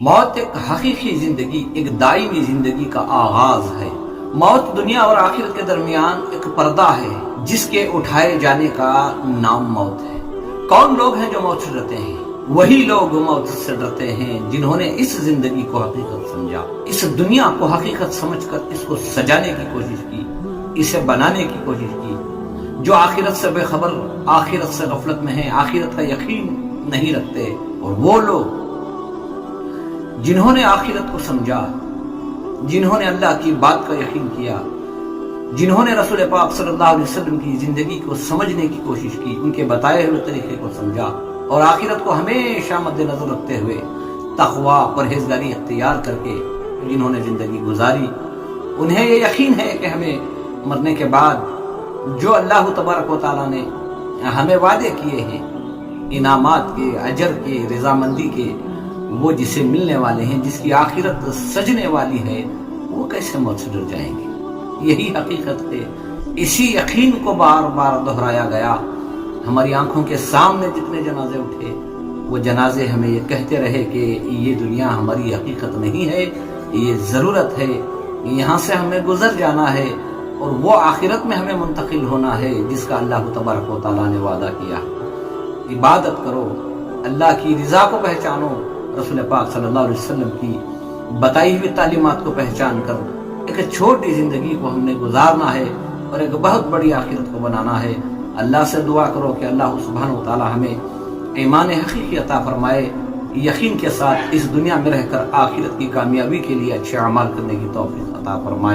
موت ایک حقیقی زندگی، ایک دائمی زندگی کا آغاز ہے۔ موت دنیا اور آخرت کے درمیان ایک پردہ ہے جس کے اٹھائے جانے کا نام موت ہے۔ کون لوگ ہیں جو موت سے ڈرتے ہیں؟ وہی لوگ موت سے ڈرتے ہیں جنہوں نے اس زندگی کو حقیقت سمجھا، اس دنیا کو حقیقت سمجھ کر اس کو سجانے کی کوشش کی، اسے بنانے کی کوشش کی۔ جو آخرت سے بے خبر، آخرت سے غفلت میں ہیں، آخرت کا یقین نہیں رکھتے، اور وہ لوگ جنہوں نے آخرت کو سمجھا، جنہوں نے اللہ کی بات کا یقین کیا، جنہوں نے رسول پاک صلی اللہ علیہ وسلم کی زندگی کو سمجھنے کی کوشش کی، ان کے بتائے ہوئے طریقے کو سمجھا اور آخرت کو ہمیشہ مد نظر رکھتے ہوئے تقوی، پرہیزگاری اختیار کر کے جنہوں نے زندگی گزاری، انہیں یہ یقین ہے کہ ہمیں مرنے کے بعد جو اللہ تبارک و تعالیٰ نے ہمیں وعدے کیے ہیں انعامات کے، اجر کے، رضامندی کے، وہ جسے ملنے والے ہیں، جس کی آخرت سجنے والی ہے، وہ کیسے موت سے ڈر جائیں گے؟ یہی حقیقت ہے۔ اسی یقین کو بار بار دہرایا گیا۔ ہماری آنکھوں کے سامنے جتنے جنازے اٹھے، وہ جنازے ہمیں یہ کہتے رہے کہ یہ دنیا ہماری حقیقت نہیں ہے، یہ ضرورت ہے، یہاں سے ہمیں گزر جانا ہے، اور وہ آخرت میں ہمیں منتقل ہونا ہے جس کا اللہ تبارک و تعالیٰ نے وعدہ کیا۔ عبادت کرو، اللہ کی رضا کو پہچانو، رسول پاک صلی اللہ علیہ وسلم کی بتائی ہوئی تعلیمات کو پہچان کر ایک چھوٹی زندگی کو ہم نے گزارنا ہے اور ایک بہت بڑی آخرت کو بنانا ہے۔ اللہ سے دعا کرو کہ اللہ سبحانہ و تعالی ہمیں ایمان حقیقی عطا فرمائے، یقین کے ساتھ اس دنیا میں رہ کر آخرت کی کامیابی کے لیے اچھے اعمال کرنے کی توفیق عطا فرمائے۔